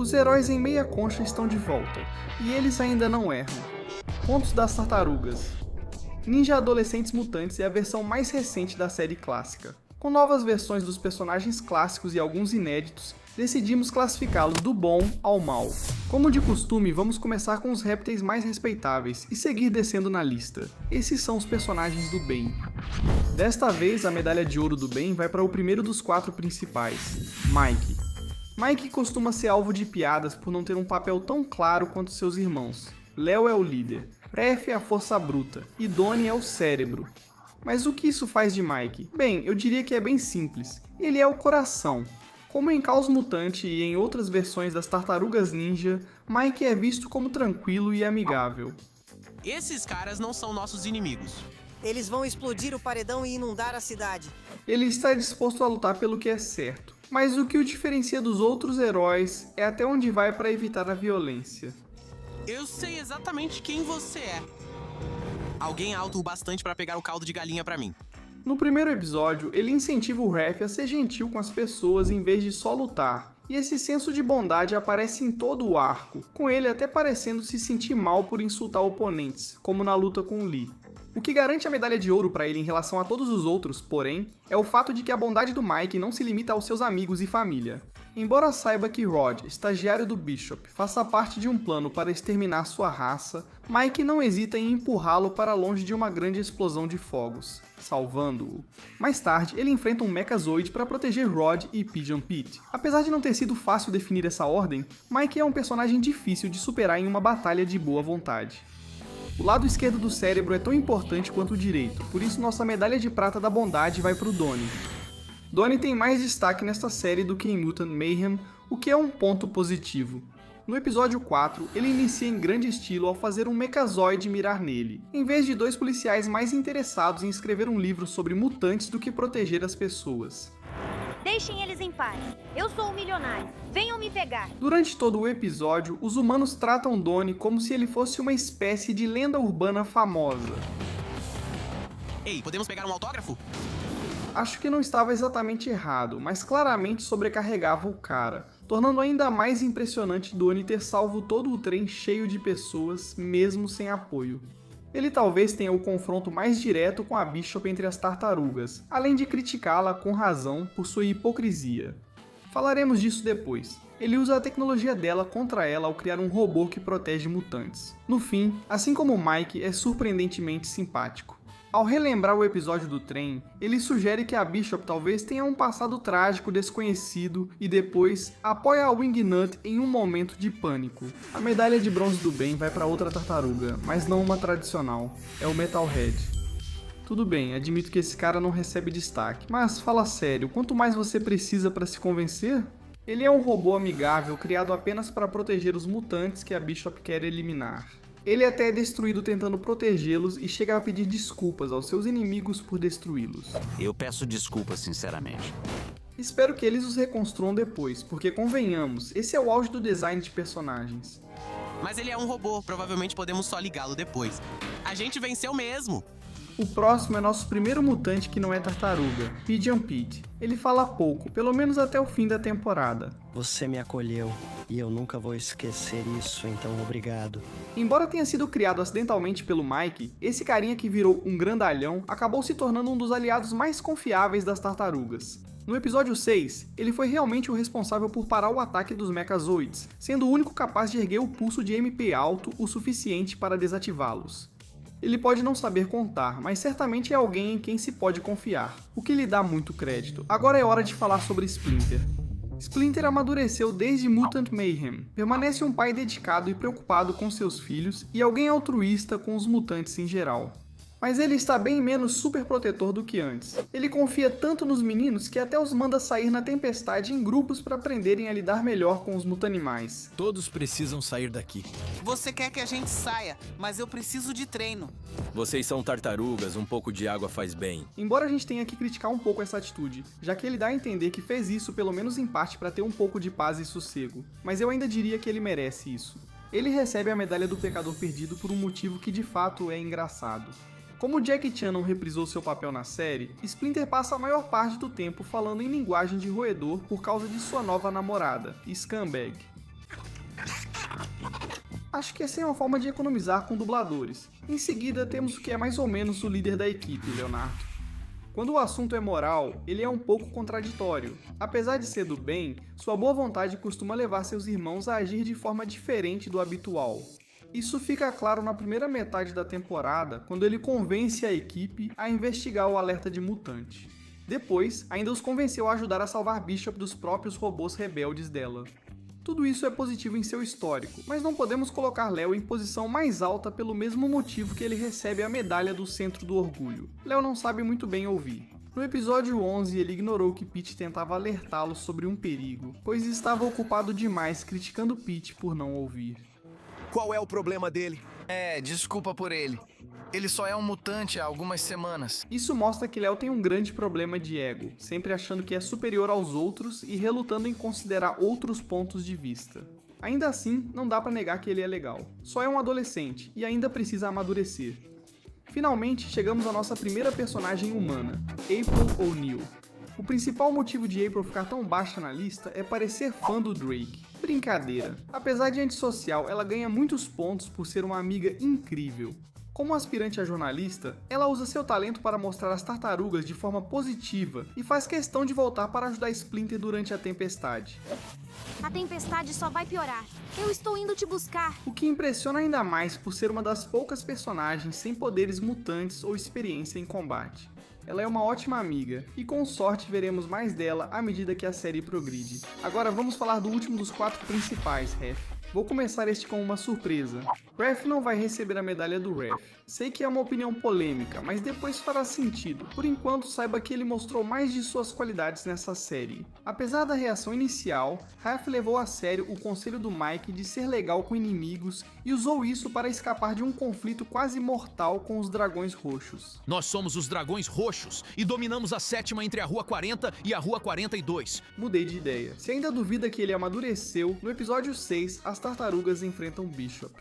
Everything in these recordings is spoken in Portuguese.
Os heróis em meia concha estão de volta, e eles ainda não erram. Contos das Tartarugas. Ninja Adolescentes Mutantes é a versão mais recente da série clássica. Com novas versões dos personagens clássicos e alguns inéditos, decidimos classificá-los do bom ao mal. Como de costume, vamos começar com os répteis mais respeitáveis e seguir descendo na lista. Esses são os personagens do bem. Desta vez, a medalha de ouro do bem vai para o primeiro dos 4 principais, Mike. Mike costuma ser alvo de piadas por não ter um papel tão claro quanto seus irmãos. Léo é o líder, Pref é a força bruta e Donnie é o cérebro. Mas o que isso faz de Mike? Bem, eu diria que é bem simples. Ele é o coração. Como em Caos Mutante e em outras versões das Tartarugas Ninja, Mike é visto como tranquilo e amigável. Esses caras não são nossos inimigos. Eles vão explodir o paredão e inundar a cidade. Ele está disposto a lutar pelo que é certo. Mas o que o diferencia dos outros heróis é até onde vai para evitar a violência. Eu sei exatamente quem você é. Alguém alto o bastante para pegar o caldo de galinha pra mim. No primeiro episódio, ele incentiva o Raph a ser gentil com as pessoas em vez de só lutar. E esse senso de bondade aparece em todo o arco, com ele até parecendo se sentir mal por insultar oponentes, como na luta com Lee. O que garante a medalha de ouro para ele em relação a todos os outros, porém, é o fato de que a bondade do Mike não se limita aos seus amigos e família. Embora saiba que Rod, estagiário do Bishop, faça parte de um plano para exterminar sua raça, Mike não hesita em empurrá-lo para longe de uma grande explosão de fogos, salvando-o. Mais tarde, ele enfrenta um Mechazoid para proteger Rod e Pigeon Pete. Apesar de não ter sido fácil definir essa ordem, Mike é um personagem difícil de superar em uma batalha de boa vontade. O lado esquerdo do cérebro é tão importante quanto o direito, por isso nossa medalha de prata da bondade vai para o Donnie. Donnie tem mais destaque nesta série do que em Mutant Mayhem, o que é um ponto positivo. No episódio 4, ele inicia em grande estilo ao fazer um Mechazoid mirar nele, em vez de 2 policiais mais interessados em escrever um livro sobre mutantes do que proteger as pessoas. Deixem eles em paz. Eu sou um milionário. Venham me pegar. Durante todo o episódio, os humanos tratam Donnie como se ele fosse uma espécie de lenda urbana famosa. Ei, podemos pegar um autógrafo? Acho que não estava exatamente errado, mas claramente sobrecarregava o cara, tornando ainda mais impressionante Donnie ter salvo todo o trem cheio de pessoas, mesmo sem apoio. Ele talvez tenha o confronto mais direto com a Bishop entre as tartarugas, além de criticá-la com razão por sua hipocrisia. Falaremos disso depois. Ele usa a tecnologia dela contra ela ao criar um robô que protege mutantes. No fim, assim como Mike, é surpreendentemente simpático. Ao relembrar o episódio do trem, ele sugere que a Bishop talvez tenha um passado trágico desconhecido e depois apoia a Wingnut em um momento de pânico. A medalha de bronze do bem vai para outra tartaruga, mas não uma tradicional, é o Metalhead. Tudo bem, admito que esse cara não recebe destaque, mas fala sério, quanto mais você precisa para se convencer? Ele é um robô amigável criado apenas para proteger os mutantes que a Bishop quer eliminar. Ele até é destruído tentando protegê-los e chega a pedir desculpas aos seus inimigos por destruí-los. Eu peço desculpas, sinceramente. Espero que eles os reconstruam depois, porque convenhamos, esse é o auge do design de personagens. Mas ele é um robô, provavelmente podemos só ligá-lo depois. A gente venceu mesmo! O próximo é nosso primeiro mutante que não é tartaruga, Pigeon Pete. Ele fala pouco, pelo menos até o fim da temporada. Você me acolheu, e eu nunca vou esquecer isso, então obrigado. Embora tenha sido criado acidentalmente pelo Mike, esse carinha que virou um grandalhão acabou se tornando um dos aliados mais confiáveis das tartarugas. No episódio 6, ele foi realmente o responsável por parar o ataque dos Mechazoids, sendo o único capaz de erguer o pulso de MP alto o suficiente para desativá-los. Ele pode não saber contar, mas certamente é alguém em quem se pode confiar, o que lhe dá muito crédito. Agora é hora de falar sobre Splinter. Splinter amadureceu desde Mutant Mayhem, permanece um pai dedicado e preocupado com seus filhos e alguém altruísta com os mutantes em geral. Mas ele está bem menos super protetor do que antes. Ele confia tanto nos meninos que até os manda sair na tempestade em grupos para aprenderem a lidar melhor com os mutanimais. Todos precisam sair daqui. Você quer que a gente saia, mas eu preciso de treino. Vocês são tartarugas, um pouco de água faz bem. Embora a gente tenha que criticar um pouco essa atitude, já que ele dá a entender que fez isso pelo menos em parte para ter um pouco de paz e sossego, mas eu ainda diria que ele merece isso. Ele recebe a medalha do pecador perdido por um motivo que de fato é engraçado. Como Jackie Chan não reprisou seu papel na série, Splinter passa a maior parte do tempo falando em linguagem de roedor por causa de sua nova namorada, Scumbag. Acho que essa é uma forma de economizar com dubladores. Em seguida, temos o que é mais ou menos o líder da equipe, Leonardo. Quando o assunto é moral, ele é um pouco contraditório. Apesar de ser do bem, sua boa vontade costuma levar seus irmãos a agir de forma diferente do habitual. Isso fica claro na primeira metade da temporada, quando ele convence a equipe a investigar o alerta de mutante. Depois, ainda os convenceu a ajudar a salvar Bishop dos próprios robôs rebeldes dela. Tudo isso é positivo em seu histórico, mas não podemos colocar Léo em posição mais alta pelo mesmo motivo que ele recebe a medalha do Centro do Orgulho. Léo não sabe muito bem ouvir. No episódio 11, ele ignorou que Pete tentava alertá-lo sobre um perigo, pois estava ocupado demais criticando Pete por não ouvir. Qual é o problema dele? Desculpa por ele. Ele só é um mutante há algumas semanas. Isso mostra que Léo tem um grande problema de ego, sempre achando que é superior aos outros e relutando em considerar outros pontos de vista. Ainda assim, não dá pra negar que ele é legal. Só é um adolescente e ainda precisa amadurecer. Finalmente, chegamos à nossa primeira personagem humana, April O'Neil. O principal motivo de April ficar tão baixa na lista é parecer fã do Drake. Brincadeira. Apesar de antissocial, ela ganha muitos pontos por ser uma amiga incrível. Como aspirante a jornalista, ela usa seu talento para mostrar as tartarugas de forma positiva e faz questão de voltar para ajudar Splinter durante a tempestade. A tempestade só vai piorar. Eu estou indo te buscar. O que impressiona ainda mais por ser uma das poucas personagens sem poderes mutantes ou experiência em combate. Ela é uma ótima amiga, e com sorte veremos mais dela à medida que a série progride. Agora vamos falar do último dos 4 principais, Ref. Vou começar este com uma surpresa. Raph não vai receber a medalha do Raph. Sei que é uma opinião polêmica, mas depois fará sentido. Por enquanto, saiba que ele mostrou mais de suas qualidades nessa série. Apesar da reação inicial, Raph levou a sério o conselho do Mike de ser legal com inimigos e usou isso para escapar de um conflito quase mortal com os Dragões Roxos. Nós somos os Dragões Roxos e dominamos a 7ª entre a Rua 40 e a Rua 42. Mudei de ideia. Se ainda duvida que ele amadureceu, no episódio 6, as tartarugas enfrentam Bishop.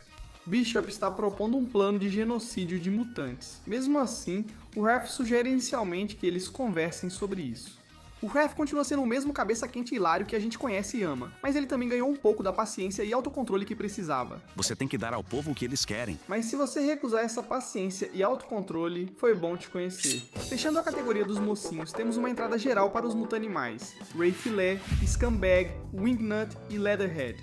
Bishop está propondo um plano de genocídio de mutantes. Mesmo assim, o Raph sugere inicialmente que eles conversem sobre isso. O Raph continua sendo o mesmo cabeça quente e hilário que a gente conhece e ama, mas ele também ganhou um pouco da paciência e autocontrole que precisava. Você tem que dar ao povo o que eles querem. Mas se você recusar essa paciência e autocontrole, foi bom te conhecer. Fechando a categoria dos mocinhos, temos uma entrada geral para os mutanimais: Ray Filé, Scumbag, Wingnut e Leatherhead.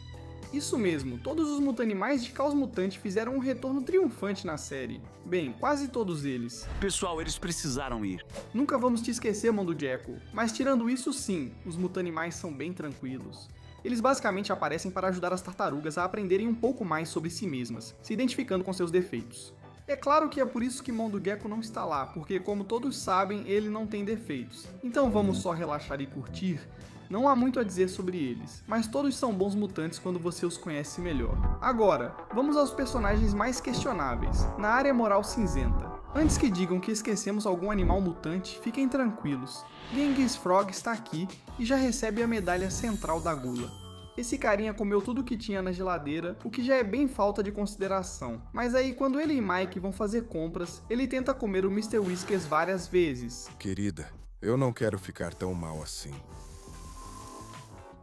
Isso mesmo, todos os mutanimais de Caos Mutante fizeram um retorno triunfante na série. Bem, quase todos eles. Pessoal, eles precisaram ir. Nunca vamos te esquecer, Mondo Jekyll. Mas tirando isso sim, os mutanimais são bem tranquilos. Eles basicamente aparecem para ajudar as tartarugas a aprenderem um pouco mais sobre si mesmas, se identificando com seus defeitos. É claro que é por isso que Mondo Gecko não está lá, porque como todos sabem, ele não tem defeitos. Então vamos só relaxar e curtir? Não há muito a dizer sobre eles, mas todos são bons mutantes quando você os conhece melhor. Agora, vamos aos personagens mais questionáveis, na área moral cinzenta. Antes que digam que esquecemos algum animal mutante, fiquem tranquilos. Genghis Frog está aqui e já recebe a medalha central da gula. Esse carinha comeu tudo que tinha na geladeira, o que já é bem falta de consideração. Mas aí, quando ele e Mike vão fazer compras, ele tenta comer o Mr. Whiskers várias vezes. Querida, eu não quero ficar tão mal assim.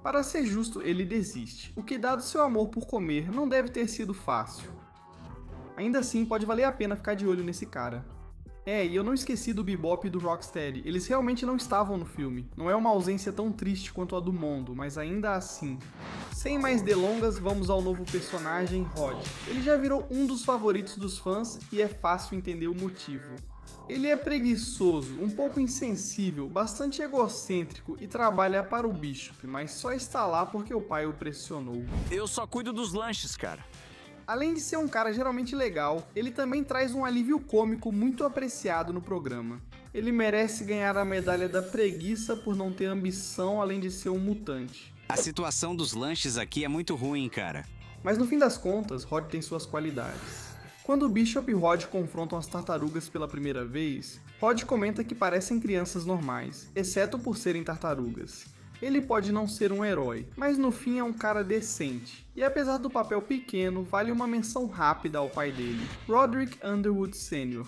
Para ser justo, ele desiste, o que, dado seu amor por comer, não deve ter sido fácil. Ainda assim, pode valer a pena ficar de olho nesse cara. E eu não esqueci do Bebop e do Rocksteady, eles realmente não estavam no filme. Não é uma ausência tão triste quanto a do Mondo, mas ainda assim. Sem mais delongas, vamos ao novo personagem, Rod. Ele já virou um dos favoritos dos fãs e é fácil entender o motivo. Ele é preguiçoso, um pouco insensível, bastante egocêntrico e trabalha para o Bishop, mas só está lá porque o pai o pressionou. Eu só cuido dos lanches, cara. Além de ser um cara geralmente legal, ele também traz um alívio cômico muito apreciado no programa. Ele merece ganhar a medalha da preguiça por não ter ambição além de ser um mutante. A situação dos lanches aqui é muito ruim, cara. Mas no fim das contas, Rod tem suas qualidades. Quando Bishop e Rod confrontam as tartarugas pela primeira vez, Rod comenta que parecem crianças normais, exceto por serem tartarugas. Ele pode não ser um herói, mas no fim é um cara decente. E apesar do papel pequeno, vale uma menção rápida ao pai dele, Roderick Underwood Sr.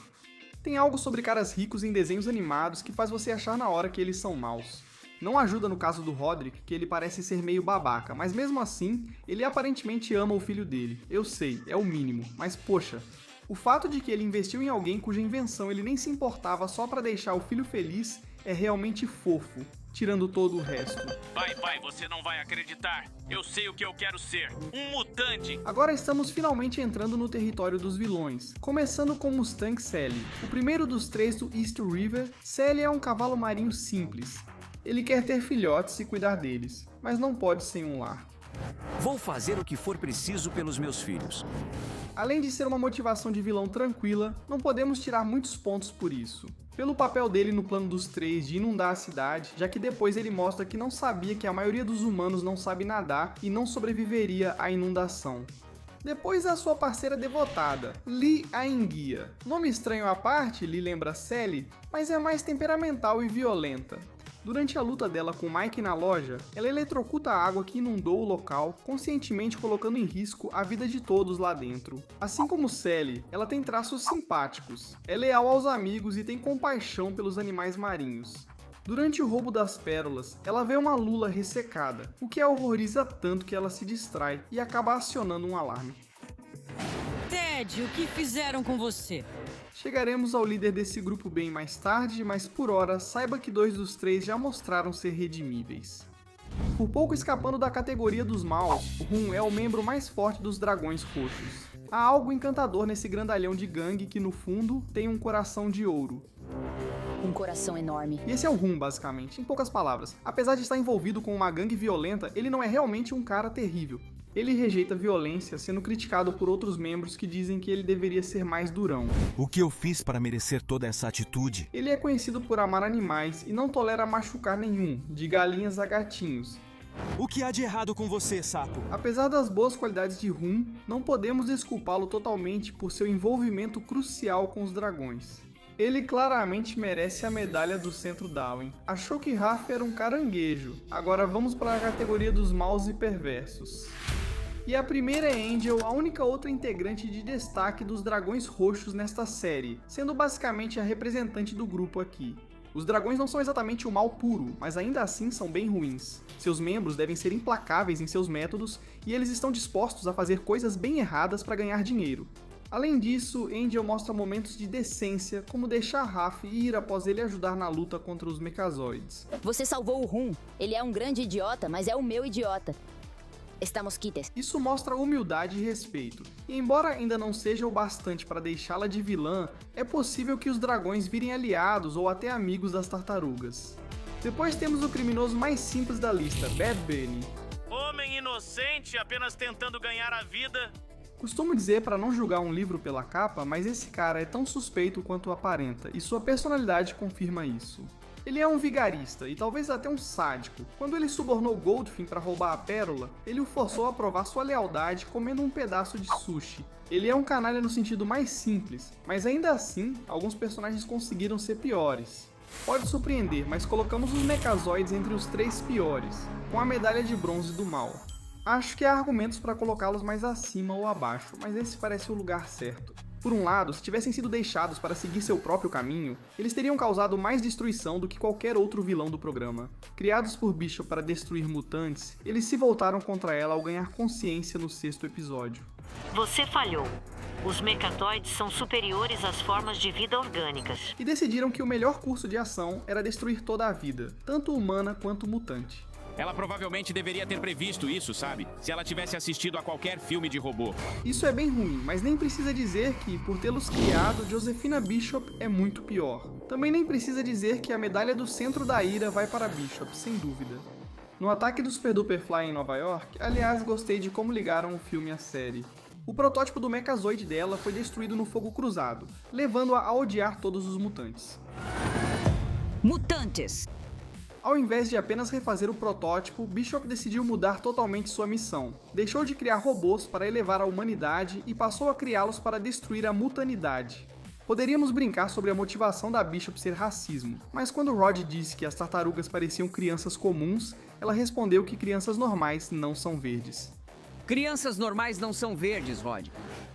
Tem algo sobre caras ricos em desenhos animados que faz você achar na hora que eles são maus. Não ajuda no caso do Roderick, que ele parece ser meio babaca, mas mesmo assim, ele aparentemente ama o filho dele. Eu sei, é o mínimo, mas poxa, o fato de que ele investiu em alguém cuja invenção ele nem se importava só pra deixar o filho feliz é realmente fofo, tirando todo o resto. Vai, você não vai acreditar. Eu sei o que eu quero ser, um mutante. Agora estamos finalmente entrando no território dos vilões, começando com Mustang Sally. O primeiro dos 3 do East River, Sally é um cavalo marinho simples. Ele quer ter filhotes e cuidar deles, mas não pode sem um lar. Vou fazer o que for preciso pelos meus filhos. Além de ser uma motivação de vilão tranquila, não podemos tirar muitos pontos por isso. Pelo papel dele no plano dos 3 de inundar a cidade, já que depois ele mostra que não sabia que a maioria dos humanos não sabe nadar e não sobreviveria à inundação. Depois a sua parceira devotada, Lee a enguia. Nome estranho à parte, Lee lembra Sally, mas é mais temperamental e violenta. Durante a luta dela com Mike na loja, ela eletrocuta a água que inundou o local, conscientemente colocando em risco a vida de todos lá dentro. Assim como Sally, ela tem traços simpáticos, é leal aos amigos e tem compaixão pelos animais marinhos. Durante o roubo das pérolas, ela vê uma lula ressecada, o que a horroriza tanto que ela se distrai e acaba acionando um alarme. Ted, o que fizeram com você? Chegaremos ao líder desse grupo bem mais tarde, mas por hora, saiba que 2 dos 3 já mostraram ser redimíveis. Por pouco escapando da categoria dos maus, Rum é o membro mais forte dos Dragões Roxos. Há algo encantador nesse grandalhão de gangue que no fundo tem um coração de ouro. Um coração enorme. E esse é o Rum, basicamente, em poucas palavras. Apesar de estar envolvido com uma gangue violenta, ele não é realmente um cara terrível. Ele rejeita a violência, sendo criticado por outros membros que dizem que ele deveria ser mais durão. O que eu fiz para merecer toda essa atitude? Ele é conhecido por amar animais e não tolera machucar nenhum, de galinhas a gatinhos. O que há de errado com você, sapo? Apesar das boas qualidades de Rum, não podemos desculpá-lo totalmente por seu envolvimento crucial com os dragões. Ele claramente merece a medalha do Centro Darwin. Achou que Raf era um caranguejo. Agora vamos para a categoria dos maus e perversos. E a primeira é Angel, a única outra integrante de destaque dos Dragões Roxos nesta série, sendo basicamente a representante do grupo aqui. Os dragões não são exatamente o mal puro, mas ainda assim são bem ruins. Seus membros devem ser implacáveis em seus métodos e eles estão dispostos a fazer coisas bem erradas para ganhar dinheiro. Além disso, Angel mostra momentos de decência, como deixar Raf ir após ele ajudar na luta contra os Mechazoides. Você salvou o Rum. Ele é um grande idiota, mas é o meu idiota. Estamos quites. Isso mostra humildade e respeito, e embora ainda não seja o bastante para deixá-la de vilã, é possível que os dragões virem aliados ou até amigos das tartarugas. Depois temos o criminoso mais simples da lista, Bad Bunny. Homem inocente apenas tentando ganhar a vida. Costumo dizer para não julgar um livro pela capa, mas esse cara é tão suspeito quanto aparenta, e sua personalidade confirma isso. Ele é um vigarista e talvez até um sádico. Quando ele subornou Goldfin para roubar a pérola, ele o forçou a provar sua lealdade comendo um pedaço de sushi. Ele é um canalha no sentido mais simples, mas ainda assim, alguns personagens conseguiram ser piores. Pode surpreender, mas colocamos os Mechazoides entre os 3 piores, com a medalha de bronze do mal. Acho que há argumentos para colocá-los mais acima ou abaixo, mas esse parece o lugar certo. Por um lado, se tivessem sido deixados para seguir seu próprio caminho, eles teriam causado mais destruição do que qualquer outro vilão do programa. Criados por Bishop para destruir mutantes, eles se voltaram contra ela ao ganhar consciência no 6º episódio. Você falhou. Os Mechazoides são superiores às formas de vida orgânicas. E decidiram que o melhor curso de ação era destruir toda a vida, tanto humana quanto mutante. Ela provavelmente deveria ter previsto isso, sabe? Se ela tivesse assistido a qualquer filme de robô. Isso é bem ruim, mas nem precisa dizer que, por tê-los criado, Josephina Bishop é muito pior. Também nem precisa dizer que a medalha do Centro da Ira vai para Bishop, sem dúvida. No ataque do Super Duper Fly em Nova York, aliás, gostei de como ligaram o filme à série. O protótipo do Mechazoide dela foi destruído no fogo cruzado, levando-a a odiar todos os mutantes. Mutantes! Ao invés de apenas refazer o protótipo, Bishop decidiu mudar totalmente sua missão. Deixou de criar robôs para elevar a humanidade e passou a criá-los para destruir a mutanidade. Poderíamos brincar sobre a motivação da Bishop ser racismo, mas quando Rod disse que as tartarugas pareciam crianças comuns, ela respondeu que crianças normais não são verdes. Crianças normais não são verdes, Rod.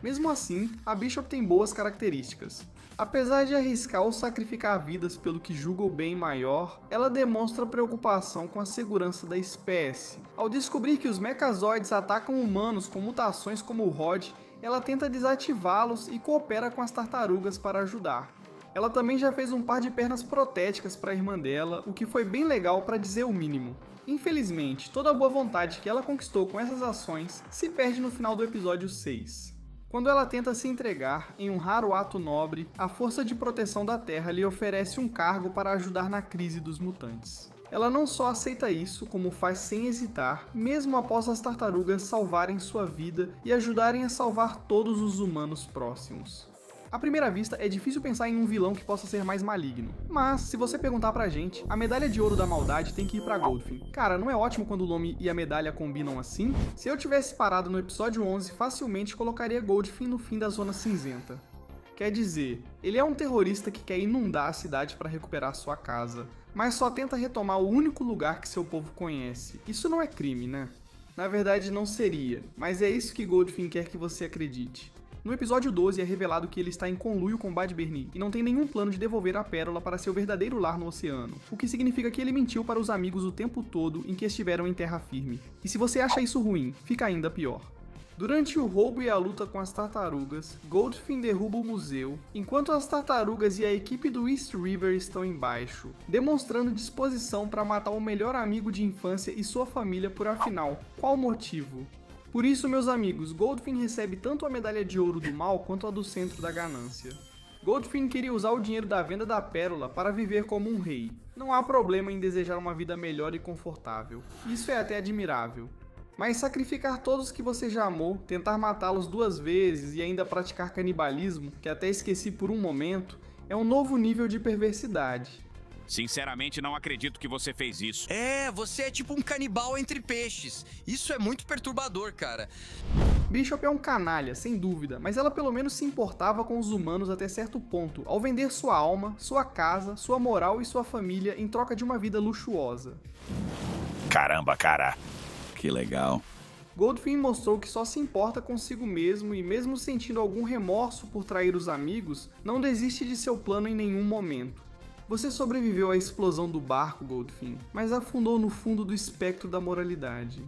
Mesmo assim, a Bishop tem boas características. Apesar de arriscar ou sacrificar vidas pelo que julga o bem maior, ela demonstra preocupação com a segurança da espécie. Ao descobrir que os Mechazoids atacam humanos com mutações como o Rod, ela tenta desativá-los e coopera com as tartarugas para ajudar. Ela também já fez um par de pernas protéticas para a irmã dela, o que foi bem legal para dizer o mínimo. Infelizmente, toda a boa vontade que ela conquistou com essas ações se perde no final do episódio 6. Quando ela tenta se entregar, em um raro ato nobre, a Força de Proteção da Terra lhe oferece um cargo para ajudar na crise dos mutantes. Ela não só aceita isso, como faz sem hesitar, mesmo após as tartarugas salvarem sua vida e ajudarem a salvar todos os humanos próximos. À primeira vista, é difícil pensar em um vilão que possa ser mais maligno. Mas, se você perguntar pra gente, a medalha de ouro da maldade tem que ir pra Goldfin. Cara, não é ótimo quando o nome e a medalha combinam assim? Se eu tivesse parado no episódio 11, facilmente colocaria Goldfin no fim da Zona Cinzenta. Quer dizer, ele é um terrorista que quer inundar a cidade para recuperar sua casa, mas só tenta retomar o único lugar que seu povo conhece. Isso não é crime, né? Na verdade não seria, mas é isso que Goldfin quer que você acredite. No episódio 12 é revelado que ele está em conluio com Bad Bernie e não tem nenhum plano de devolver a pérola para seu verdadeiro lar no oceano, o que significa que ele mentiu para os amigos o tempo todo em que estiveram em terra firme. E se você acha isso ruim, fica ainda pior. Durante o roubo e a luta com as tartarugas, Goldfin derruba o museu, enquanto as tartarugas e a equipe do East River estão embaixo, demonstrando disposição para matar o melhor amigo de infância e sua família por afinal, qual motivo? Por isso, meus amigos, Goldfin recebe tanto a medalha de ouro do mal quanto a do centro da ganância. Goldfin queria usar o dinheiro da venda da pérola para viver como um rei. Não há problema em desejar uma vida melhor e confortável. Isso é até admirável. Mas sacrificar todos que você já amou, tentar matá-los 2 vezes e ainda praticar canibalismo, que até esqueci por um momento, é um novo nível de perversidade. Sinceramente, não acredito que você fez isso. Você é tipo um canibal entre peixes. Isso é muito perturbador, cara. Bishop é um canalha, sem dúvida, mas ela pelo menos se importava com os humanos até certo ponto, ao vender sua alma, sua casa, sua moral e sua família em troca de uma vida luxuosa. Caramba, cara. Que legal. Goldfin mostrou que só se importa consigo mesmo e mesmo sentindo algum remorso por trair os amigos, não desiste de seu plano em nenhum momento. Você sobreviveu à explosão do barco, Goldfin, mas afundou no fundo do espectro da moralidade.